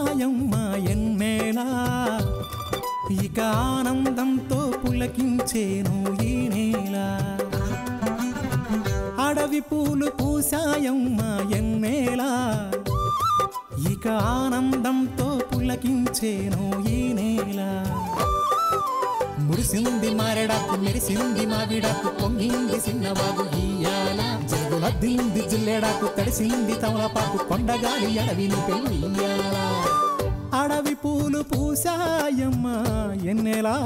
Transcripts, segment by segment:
పూసాయమ్మ ఎన్నేలా ఇక ఆనందంతో పులకించేను ఈ నేల అడవి పూలు పూసాయమ్మ ఎన్నేలా ఇక ఆనందంతో పులకించేను ఈ నేల మురిసింది మారెడాకు మెరిసింది మావిడాకు పొంగింది సిన్నవాగు ఇయ్యాల జగులద్దింది జిల్లెడాకు తడిసింది తమలపాకు కొండగాలి అడవిని పెళ్ళియ్యాల అడవి పూలు పూసాయమ్మ ఎన్నెలా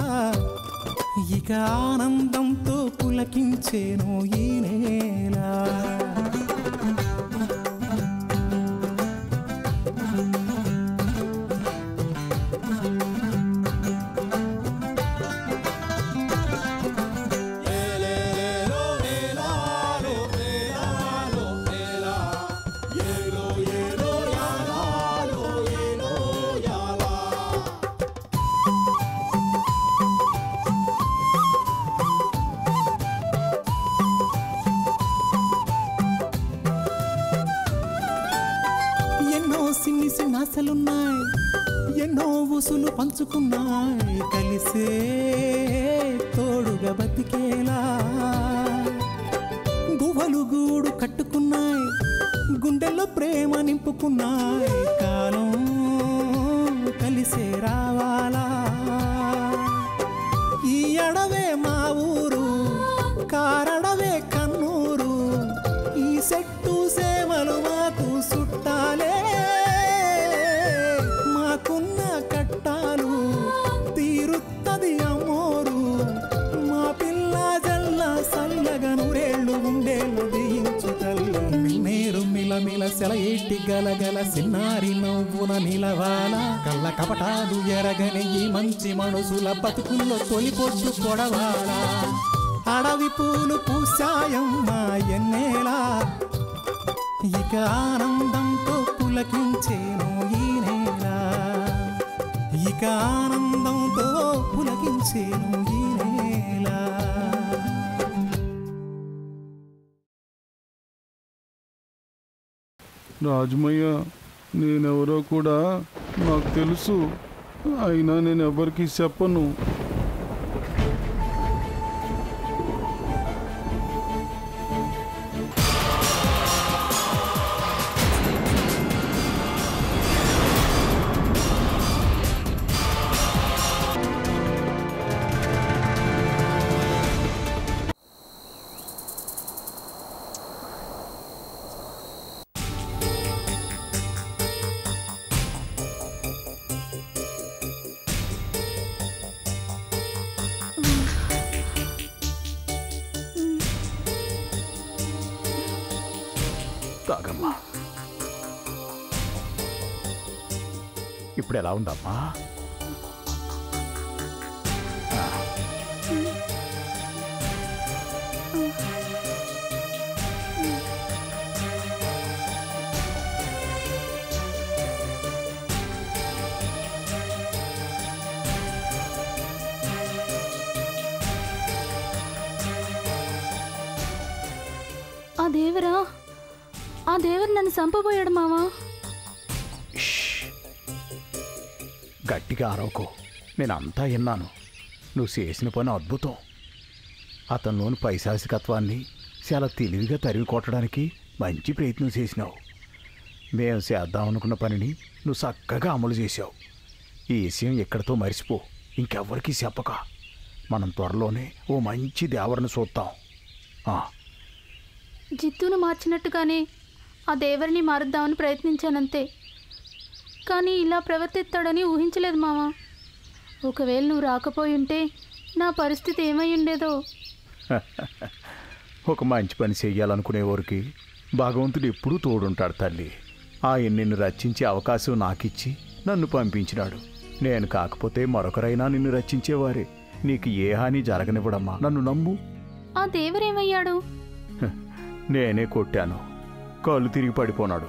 ఇక ఆనందంతో పులకించేను ఈ నేల సిన్ని సిన్నాసలున్నాయి ఎన్నో ఊసులు పంచుకున్నాయి కలిసే తోడుగా బతికేలా గువ్వలు గూడు కట్టుకున్నాయి గుండెల్లో ప్రేమ నింపుకున్నాయి కాలం కలిసే రావాలా ఈ అడవే మా ఊరు కారడవే కన్నూరు ఈ చెట్టు సేమలు మాకు చుట్టాలే మాకున్న కట్టాలు తీరుత్తది అమ్మోరు మా పిల్ల జల్ల సల్లగా నూరేళ్ళు ఉండేళ్ళు దీయించు తల్లి మేరు మిలమిల సెలయేటి గలగల సిన్నారి నవ్వున నిలవాల కళ్ళ కపటాలు ఎరగని ఈ మంచి మనసుల బతుకుల్లో తొలిపొట్టు పొడవాల అడవి పూలు పూసాయమ్మ ఎన్నేలా ఇక ఆనందంతో పులకించేను ఈ నేల ఇక ఆనందంతో పులకించేను ఈ నేల రాజమయ్య నేనెవరో కూడా నాకు తెలుసు అయినా నేను ఎవరికి చెప్పను తాగమ్మా. ఇప్పుడు ఎలా ఉందమ్మా? ఆ దేవరు నన్ను చంపబోయాడు మావా. గట్టిగా అరవకు, నేనంతా విన్నాను. నువ్వు చేసిన పని అద్భుతం. అతనిలోని పైశాసికత్వాన్ని చాలా తెలివిగా తరివి కొట్టడానికి మంచి ప్రయత్నం చేసినావు. మేము చేద్దామనుకున్న పనిని నువ్వు చక్కగా అమలు చేసావు. ఈ విషయం ఎక్కడితో మర్చిపో, ఇంకెవ్వరికీ చెప్పక. మనం త్వరలోనే ఓ మంచి దేవరను చూద్దాం. జిత్తును మార్చినట్టుగానే ఆ దేవరిని మారుద్దామని ప్రయత్నించానంతే. కానీ ఇలా ప్రవర్తిస్తాడని ఊహించలేదు మావా. ఒకవేళ నువ్వు రాకపోయి ఉంటే నా పరిస్థితి ఏమై ఉండేదో. ఒక మంచి పని చెయ్యాలనుకునేవారికి భగవంతుడు ఎప్పుడూ తోడుంటాడు తల్లి. ఆయన నిన్ను రక్షించే అవకాశం నాకిచ్చి నన్ను పంపించినాడు. నేను కాకపోతే మరొకరైనా నిన్ను రక్షించేవారే. నీకు ఏ హాని జరగనివ్వడమ్మా, నన్ను నమ్ము. ఆ దేవరేమయ్యాడు? నేనే కొట్టాను, కాళ్ళు తిరిగి పడిపోనాడు.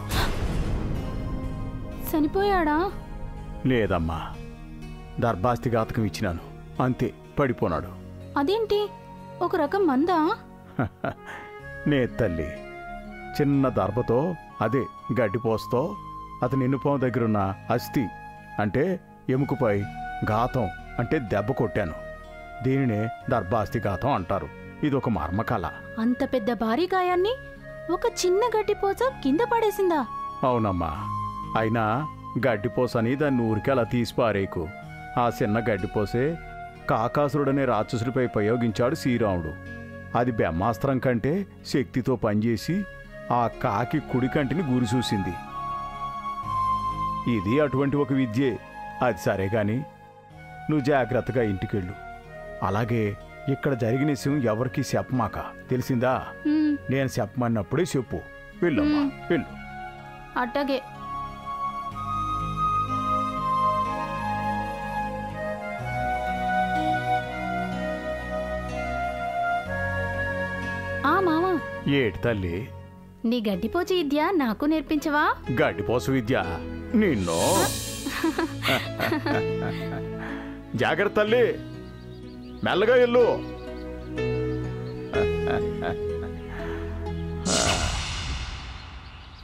చనిపోయాడా? లేదమ్మా, దర్భాస్తిఘాతకం ఇచ్చినాను, అంతే, పడిపోనాడు. అదేంటి, ఒక రకం మందా? నే తల్లి, చిన్న దర్భతో, అదే గడ్డిపోస్తో అతని ఎన్నుపాము దగ్గరున్న అస్థి అంటే ఎముకపై ఘాతం అంటే దెబ్బ కొట్టాను. దీనినే దర్భాస్తి ఘాతం అంటారు. ఇదొక మర్మకళ. అంత పెద్ద భారీ గాయాన్ని ఒక చిన్న గడ్డిపోచ కింద పడేసిందా? అవునమ్మా. అయినా గడ్డిపోసని దాన్ని ఊరికి అలా తీసి పారేకు. ఆ చిన్న గడ్డిపోసే కాకాసురుడనే రాక్షసుడిపై ప్రయోగించాడు శ్రీరాముడు. అది బ్రహ్మాస్త్రం కంటే శక్తితో పనిచేసి ఆ కాకి కుడి కంటిని గురి చూసింది. ఇది అటువంటి ఒక విద్యే. అది సరే గాని నువ్వు జాగ్రత్తగా ఇంటికెళ్ళు. అలాగే ఇక్కడ జరిగిన విషయం ఎవరికి చెప్పమాక, తెలిసిందా? నేను చెప్పమన్నప్పుడే చెప్పు. వెళ్ళమ్మా, వెళ్ళు. అట్టగే. ఆ మామా, ఏటి తల్లి? నీ గడ్డిపోచి విద్య నాకు నేర్పించవా? గడ్డిపోస విద్య నిన్ను? జాగ్రత్త తల్లి, మెల్లగా వెళ్ళు.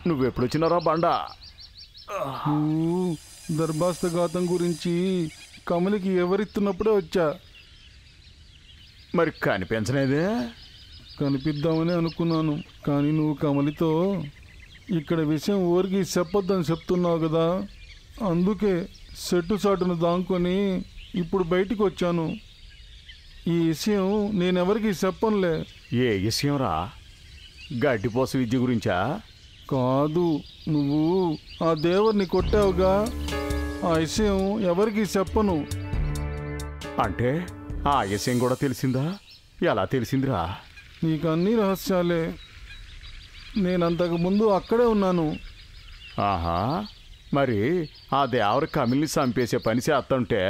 నువ్వెప్పుడొచ్చినారా బండా? నువ్వు దర్భాస్తఘాతం గురించి కమలికి ఎవరిస్తున్నప్పుడే వచ్చా. మరి కనిపించలేదే? కనిపిద్దామని అనుకున్నాను, కానీ నువ్వు కమలితో ఇక్కడ విషయం ఊరికి చెప్పొద్దని చెప్తున్నావు కదా, అందుకే చెట్టు చాటును దాంకొని ఇప్పుడు బయటికి వచ్చాను. ఈ విషయం నేనెవరికి చెప్పనులే. ఏ విషయం రా? గడ్డిపోస విద్య గురించా? కాదు, నువ్వు ఆ దేవుడిని కొట్టావుగా, ఆ విషయం ఎవరికి చెప్పను. అంటే ఆ విషయం కూడా తెలిసిందా? ఎలా తెలిసిందిరా? నీకు అన్ని రహస్యాలే. నేనంతకుముందు అక్కడే ఉన్నాను. ఆహా, మరి ఆ దేవర కమిల్ని చంపేసే పని చేస్తుంటే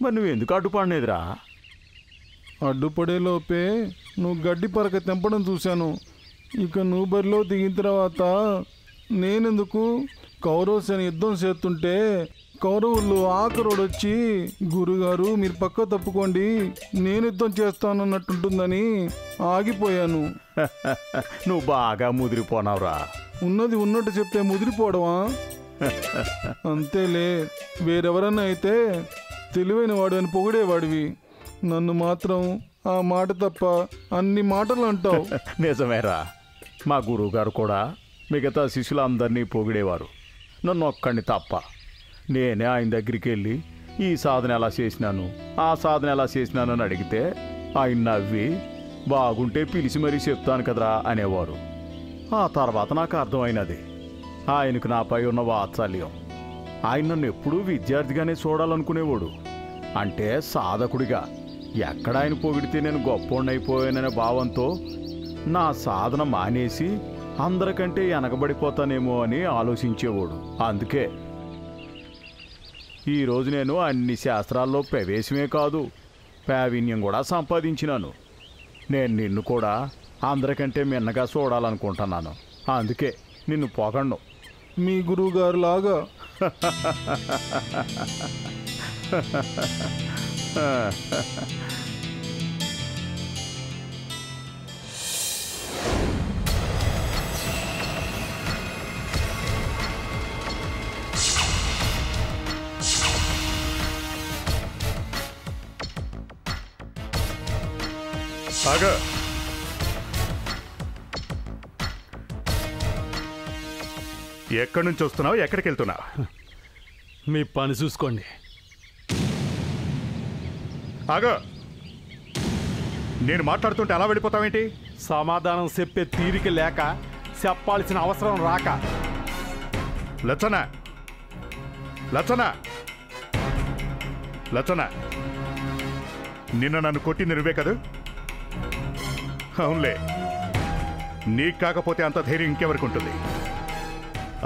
మరి నువ్వెందుకు అడ్డుపడలేదురా? అడ్డుపడేలోపే నువ్వు గడ్డి పరక తెంపడం చూశాను. ఇక నువ్వు బరిలో దిగిన తర్వాత నేనెందుకు, కౌరవసేన యుద్ధం చేస్తుంటే కౌరవులు ఆఖరోడొచ్చి, గురుగారు మీరు పక్క తప్పుకోండి, నేను యుద్ధం చేస్తానన్నట్టుంటుందని ఆగిపోయాను. నువ్వు బాగా ముదిరిపోనావురా. ఉన్నది ఉన్నట్టు చెప్తే ముదిరిపోవడమా? అంతేలే, వేరెవరన్నా అయితే తెలివైన వాడు అని పొగిడేవాడివి. నన్ను మాత్రం ఆ మాట తప్ప అన్ని మాటలు అంటావు. నిజమేరా, మా గురువుగారు కూడా మిగతా శిష్యులందరినీ పొగిడేవారు, నన్ను ఒక్కడిని తప్ప. నేనే ఆయన దగ్గరికి వెళ్ళి ఈ సాధన ఎలా చేసినాను, ఆ సాధన ఎలా చేసినాను అని అడిగితే ఆయన నవ్వి బాగుంటే పిలిచి మరీ చెప్తాను కదరా అనేవారు. ఆ తర్వాత నాకు అర్థమైనది ఆయనకు నాపై ఉన్న వాత్సల్యం. ఆయన నన్ను ఎప్పుడూ విద్యార్థిగానే చూడాలనుకునేవాడు. అంటే సాధకుడిగా. ఎక్కడ ఆయన పొగిడితే నేను గొప్పోడినైపోయాననే భావంతో నా సాధన మానేసి అందరికంటే వెనకబడిపోతానేమో అని ఆలోచించేవాడు. అందుకే ఈరోజు నేను అన్ని శాస్త్రాల్లో ప్రవేశమే కాదు, ప్రావీణ్యం కూడా సంపాదించినాను. నేను నిన్ను కూడా అందరికంటే మిన్నగా చూడాలనుకుంటున్నాను. అందుకే నిన్ను పొగడ్ను. మీ గురువుగారు లాగా. ఎక్కడి నుంచి వస్తున్నావు? ఎక్కడికి వెళ్తున్నావు? మీ పని చూసుకోండి. ఆగా, నేను మాట్లాడుతుంటే అలా వెళ్ళిపోతావేంటి? సమాధానం చెప్పే తీరిక లేక, చెప్పాల్సిన అవసరం రాక. లచ్చన, లచ్చన, లచ్చన, నిన్న నన్ను కొట్టింది నువ్వే కదా? అవునులే, నీకు కాకపోతే అంత ధైర్యం ఇంకెవరికి ఉంటుంది?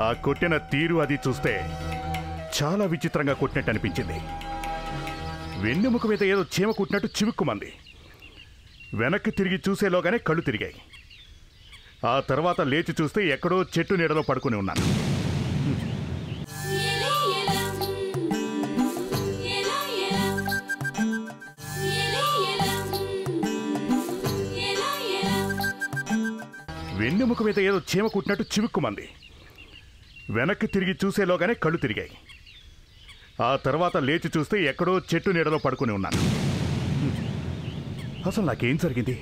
ఆ కొట్టిన తీరు అది చూస్తే చాలా విచిత్రంగా కొట్టినట్టు అనిపించింది. వెన్నెముక మీద ఏదో చీమ కుట్టినట్టు చివుక్కుమంది. వెనక్కి తిరిగి చూసేలోగానే కళ్ళు తిరిగాయి. ఆ తర్వాత లేచి చూస్తే ఎక్కడో చెట్టు నీడలో పడుకుని ఉన్నాను. వెన్నెముక మీద ఏదో చీమ కుట్టినట్టు చివుక్కుమంది. వెనక్కి తిరిగి చూసేలోగానే కళ్ళు తిరిగాయి. ఆ తర్వాత లేచి చూస్తే ఎక్కడో చెట్టు నీడలో పడుకుని ఉన్నాను. అసలు నాకేం జరిగింది?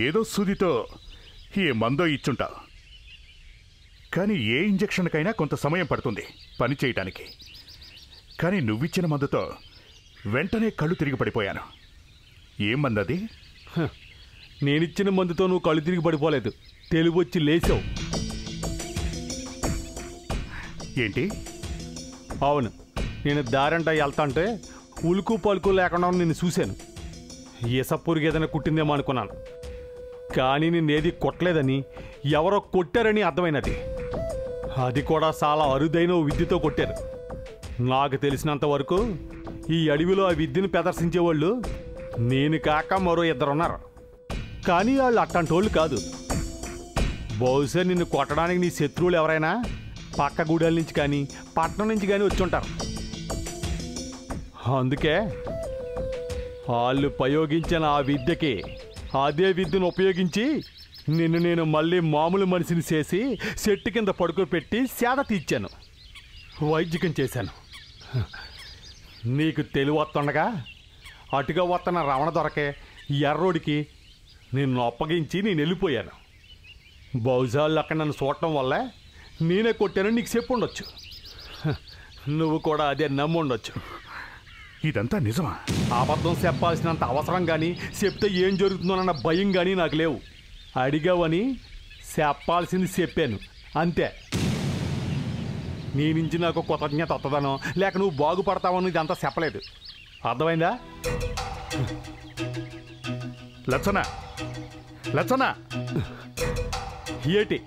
ఏదో సూదితో ఈ మందో ఇచ్చుంటా, కానీ ఏ ఇంజెక్షన్కైనా కొంత సమయం పడుతుంది పని చేయటానికి. కానీ నువ్విచ్చిన మందుతో వెంటనే కళ్ళు తిరిగి పడిపోయాను. ఏం మందది? నేనిచ్చిన మందుతో నువ్వు కళ్ళు తిరిగి పడిపోలేదు, తెలివొచ్చి లేచావు. ఏంటి? అవును, నేను దారంట వెళ్తాంటే ఉలుకు పలుకు లేకుండా నిన్ను చూశాను. ఇసపురుగు ఏదైనా కుట్టిందేమో అనుకున్నాను, కానీ నిన్నేది కొట్టలేదని, ఎవరో కొట్టారని అర్థమైనది. అది కూడా చాలా అరుదైన విద్యతో కొట్టారు. నాకు తెలిసినంత వరకు ఈ అడవిలో ఆ విద్యను ప్రదర్శించేవాళ్ళు నేను కాక మరో 2 ఉన్నారు. కానీ వాళ్ళు అట్లాంటి వాళ్ళు కాదు. బహుశా నిన్ను కొట్టడానికి నీ శత్రువులు ఎవరైనా పక్క గూడెల నుంచి కానీ పట్టణం నుంచి కానీ వచ్చి ఉంటారు. అందుకే వాళ్ళు ప్రయోగించిన ఆ విద్యకి అదే విద్యను ఉపయోగించి నిన్ను నేను మళ్ళీ మామూలు మనిషిని చేసి చెట్టు కింద పడుకోబెట్టి సేద తీర్చాను, వైద్యకం చేశాను. నీకు తెలివి వస్తుండగా అటుగా వస్తున్న రమణ దొరకే ఎర్రోడికి నిన్ను అప్పగించి నేను వెళ్ళిపోయాను. బహుశా అక్కడ నన్ను చూడటం వల్ల నేనే కొట్టానని నీకు చెప్పు ఉండొచ్చు. నువ్వు కూడా అదే నమ్మి ఉండొచ్చు. ఇదంతా నిజమా? అబద్ధం చెప్పాల్సినంత అవసరం కానీ చెప్తే ఏం జరుగుతుందోనన్న భయం కానీ నాకు లేవు. అడిగావని చెప్పాల్సింది చెప్పాను అంతే. నీ నుంచి నాకు కృతజ్ఞత వస్తుందనో లేక నువ్వు బాగుపడతావని ఇదంతా చెప్పలేదు. అర్థమైందా? లచ్చన లచ్చన ఏటి?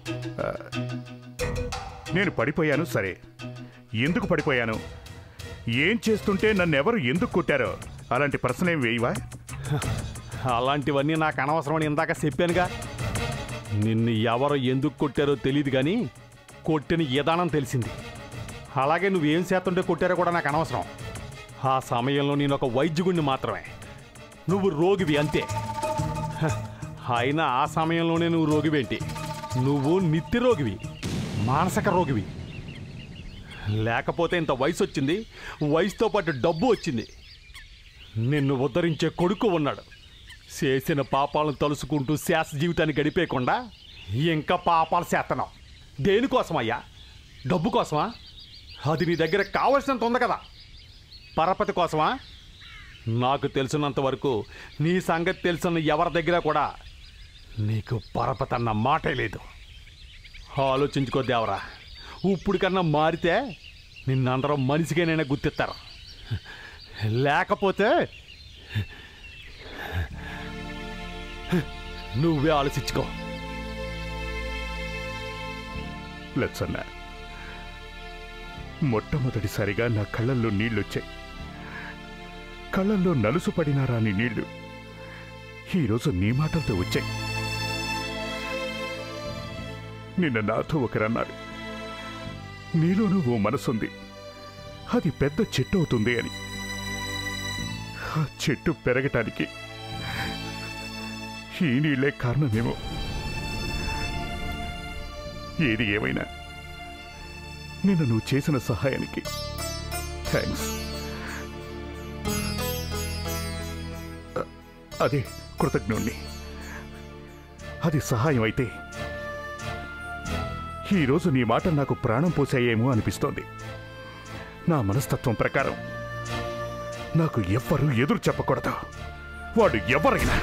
నేను పడిపోయాను సరే, ఎందుకు పడిపోయాను, ఏం చేస్తుంటే నన్నెవరు ఎందుకు కొట్టారో అలాంటి ప్రశ్నేం వేయవా? అలాంటివన్నీ నాకు అనవసరమని ఇందాక చెప్పానుగా. నిన్ను ఎవరు ఎందుకు కొట్టారో తెలియదు కానీ కొట్టిన విధానం తెలిసింది. అలాగే నువ్వేం చేస్తుంటే కొట్టారో కూడా నాకు అనవసరం. ఆ సమయంలో నేను ఒక వైద్యుడిని మాత్రమే, నువ్వు రోగివి అంతే. అయినా ఆ సమయంలోనే నువ్వు రోగివేంటి? నువ్వు నిత్య రోగివి, మానసిక రోగివి. లేకపోతే ఇంత వయసు వచ్చింది, వయసుతో పాటు డబ్బు వచ్చింది. నిన్ను ఉద్ధరించే కొడుకు ఉన్నాడు. చేసిన పాపాలను తలుసుకుంటూ శాస జీవితాన్ని గడిపేయకుండా ఇంకా పాపాలు చేస్తున్నావు. దేనికోసమయ్యా? డబ్బు కోసమా? అది నీ దగ్గర కావలసినంత ఉంది కదా. పరపతి కోసమా? నాకు తెలిసినంత వరకు నీ సంగతి తెలిసిన ఎవరి దగ్గర కూడా నీకు పరపతి అన్న మాటే లేదు. ఆలోచించుకో దేవరా, ఇప్పుడు కన్నా మారితే నిన్నందరం మనిషిగానైనా గుర్తిస్తారు. లేకపోతే నువ్వే ఆలోచించుకో. లచ్చన్న, మొట్టమొదటిసారిగా నా కళ్ళల్లో నీళ్ళొచ్చాయి. కళ్ళల్లో నలుసు పడినారా నీ నీళ్లు ఈరోజు నీ మాటలతో వచ్చాయి. నిన్న నాతో ఒకరన్నారు, నీలోనూ ఓ మనసుంది, అది పెద్ద చెట్టు అవుతుంది అని. ఆ చెట్టు పెరగటానికి ఈ నీళ్లే కారణమేమో. ఏది ఏమైనా నిన్న నువ్వు చేసిన సహాయానికి థ్యాంక్స్. అదే కృతజ్ఞుణ్ణి. అది సహాయం అయితే ఈరోజు నీ మాట నాకు ప్రాణం పోసాయేమో అనిపిస్తోంది. నా మనస్తత్వం ప్రకారం నాకు ఎవ్వరూ ఎదురు చెప్పకూడదు. వాడు ఎవరైనా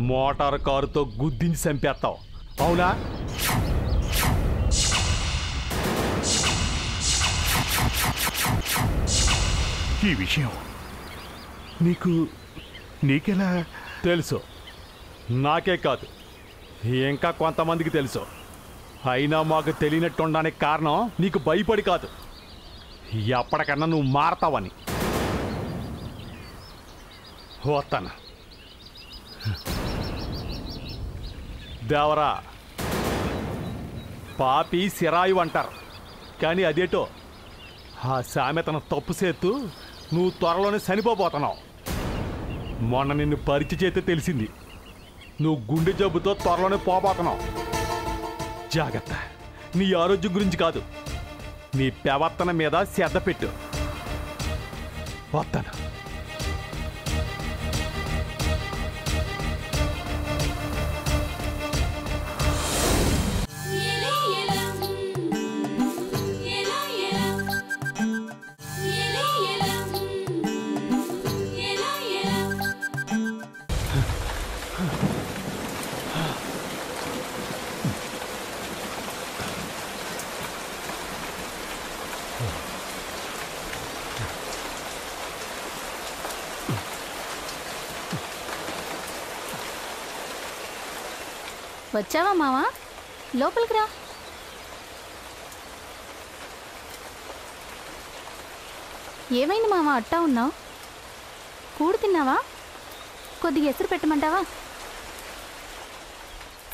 మోటారు కారుతో గుద్దించి చంపేస్తావు, అవునా? ఈ విషయం నీకెలా తెలుసు? నాకే కాదు, ఇంకా కొంతమందికి తెలుసు. అయినా మాకు తెలియనట్టుండడానికి కారణం నీకు భయపడి కాదు, ఎప్పటికన్నా నువ్వు మారతావని. వస్తాను దేవరా. పాపి సిరాయు అంటారు, కానీ అదేటో ఆ సామెతను తప్పు చేస్తూ నువ్వు త్వరలోనే చనిపోబోతున్నావు. మొన్న నిన్ను పరిచయం చేస్తే తెలిసింది, నువ్వు గుండె జబ్బుతో త్వరలోనే పోబోతున్నావు. జాగ్రత్త, నీ ఆరోగ్యం గురించి కాదు, నీ ప్రవర్తన మీద శ్రద్ధ పెట్టు. వస్తాను. వచ్చావా మావా? లోపలికి రా. ఏమైంది మావా అట్టా ఉన్నావు? కూడు తిన్నావా? కొద్దిగా ఎసురు పెట్టమంటావా?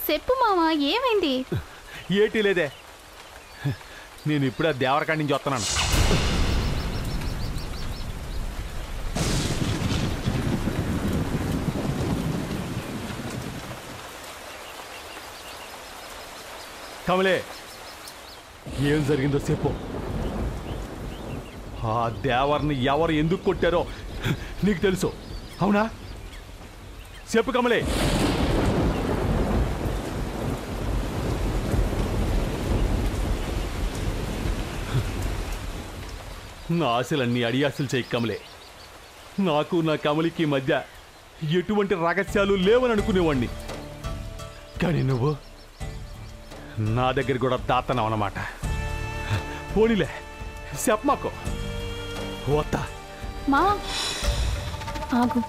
చెప్పు మావా, ఏమైంది? ఏటీ లేదే, నేను ఇప్పుడే దేవరకాడి నుంచి వస్తున్నాను. కమలే, ఏం జరిగిందో చెప్పు. ఆ దేవర్ని ఎవరు ఎందుకు కొట్టారో నీకు తెలుసు, అవునా? చెప్పు కమలే. నా ఆశలన్నీ అడియాశలు చేయి కమలే. నాకు నా కమలికి మధ్య ఎటువంటి రహస్యాలు లేవని అనుకునేవాడిని, కానీ నువ్వు నా దగ్గర కూడా దాతనావు అన్నమాట. పోనీలే, చెప్పమాకు. వస్తా. మావా ఆగు.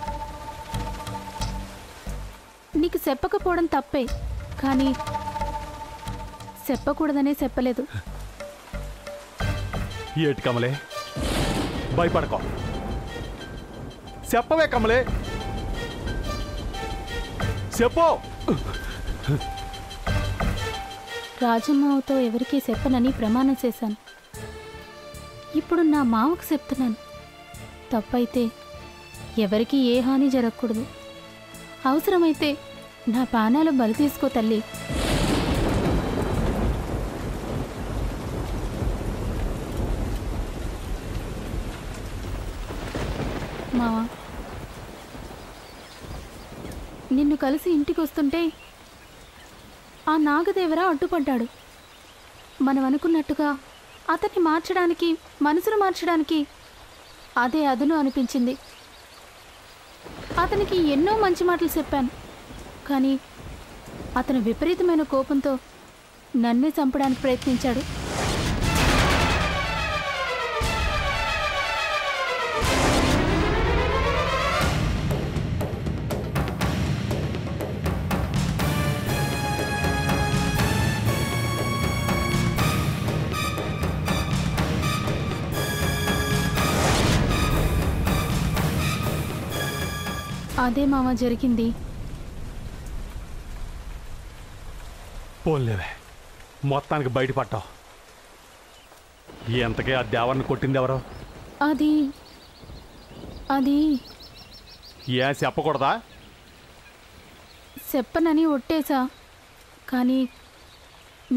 నీకు చెప్పకపోవడం తప్పే, కానీ చెప్పకూడదనే చెప్పలేదు. ఏటి కమలే, భయపడకో. చెప్పవే కమలే, చెప్పు. రాజమ్మతో ఎవరికీ చెప్పనని ప్రమాణం చేశాను. ఇప్పుడు నా మావకు చెప్తున్నాను. తప్పైతే ఎవరికీ ఏ హాని జరగకూడదు. అవసరమైతే నా ప్రాణాలు బలి తీసుకో తల్లి. మావా, నిన్ను కలిసి ఇంటికి వస్తుంటే ఆ నాగదేవర అడ్డుపడ్డాడు. మనం అనుకున్నట్టుగా అతన్ని మార్చడానికి, మనసును మార్చడానికి అదే అదును అనిపించింది. అతనికి ఎన్నో మంచి మాటలు చెప్పాను, కానీ అతను విపరీతమైన కోపంతో నన్నే చంపడానికి ప్రయత్నించాడు. అదే మామ జరిగింది. పోలేవే, మొత్తానికి బయటపడ్డావు. ఎంతకే ఆ దేవర్ని కొట్టింది ఎవరో? అది ఏం చెప్పకూడదా? చెప్పనని ఒట్టేశా, కానీ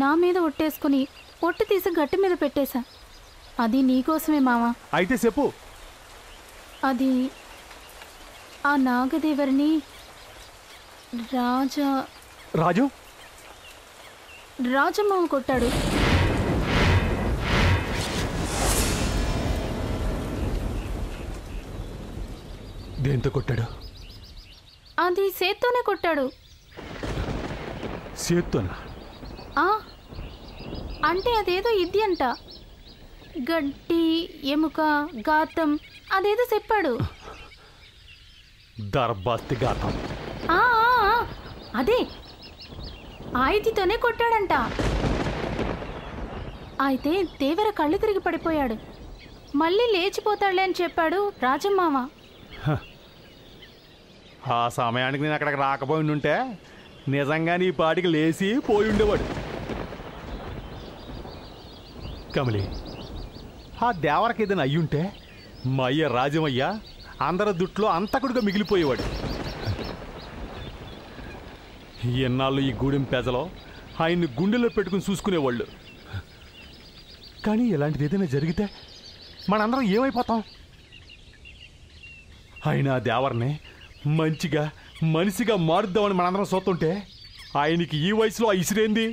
నా మీద ఒట్టేసుకుని ఒట్టు తీసి గట్టి మీద పెట్టేశా. అది నీకోసమే మామ. అయితే చెప్పు. అది ఆ నాగదేవరిని రాజమ్మ కొట్టాడు. దేంతో కొట్టాడు? అది సేత్తోనే కొట్టాడు. సేత్తోనా? అంటే అదేదో ఇది అంట, గడ్డి, ఎముక, గాతం అదేదో చెప్పాడు. దర్బాస్తి గాతం. అదే ఆయుధితోనే కొట్టాడంట. అయితే దేవర కళ్ళు తిరిగి పడిపోయాడు. మళ్ళీ లేచిపోతాడులే అని చెప్పాడు రాజమ్మామ. ఆ సమయానికి నేను అక్కడికి రాకపోయి ఉంటే నిజంగా నీ పాటికి లేచి పోయి ఉండేవాడు. కమలి, ఆ దేవరకి ఏదైనా అయ్యుంటే మా అయ్య రాజమయ్య అందరి దుట్లో అంతకుడుగా మిగిలిపోయేవాడు. ఎన్నాళ్ళు ఈ గూడెం పెజలో ఆయన్ని గుండెలో పెట్టుకుని చూసుకునేవాళ్ళు. కానీ ఇలాంటిది ఏదైనా జరిగితే మనందరం ఏమైపోతాం? అయినా దేవర్ని మంచిగా మనిషిగా మారుద్దామని మనందరం చూస్తుంటే ఆయనకి ఈ వయసులో ఆ ఇసిరేంది?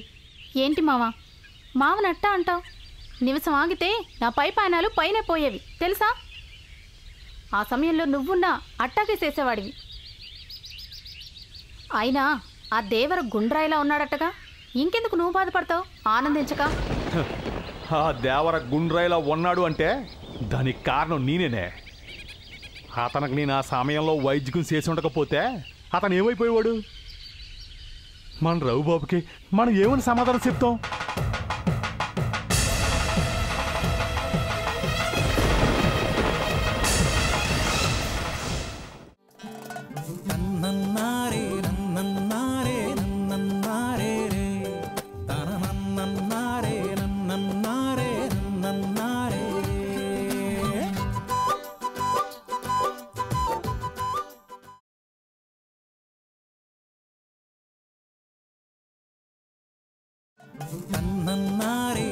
ఏంటి మావనట్టా అంటావు? నిమిషం ఆగితే నా పైపాయనాలు పైనే పోయేవి తెలుసా? ఆ సమయంలో నువ్వున్నా అట్టాగే చేసేవాడివి. అయినా ఆ దేవర గుండ్రాయిలా ఉన్నాడట్టగా, ఇంకెందుకు నువ్వు బాధపడతావు ఆనందించక? ఆ దేవర గుండ్రాయిలా ఉన్నాడు అంటే దానికి కారణం నేనేనే. అతనికి నేను ఆ సమయంలో వైద్యం చేసి ఉండకపోతే అతను ఏమైపోయేవాడు? మన రఘుబాబుకి మనం ఏమని సమాధానం చెప్తాం? నన్నన్నారే నన్నన్నారే నన్నన్నారే రే తన నన్నన్నారే నన్నన్నారే నన్నన్నారే నన్నన్నారే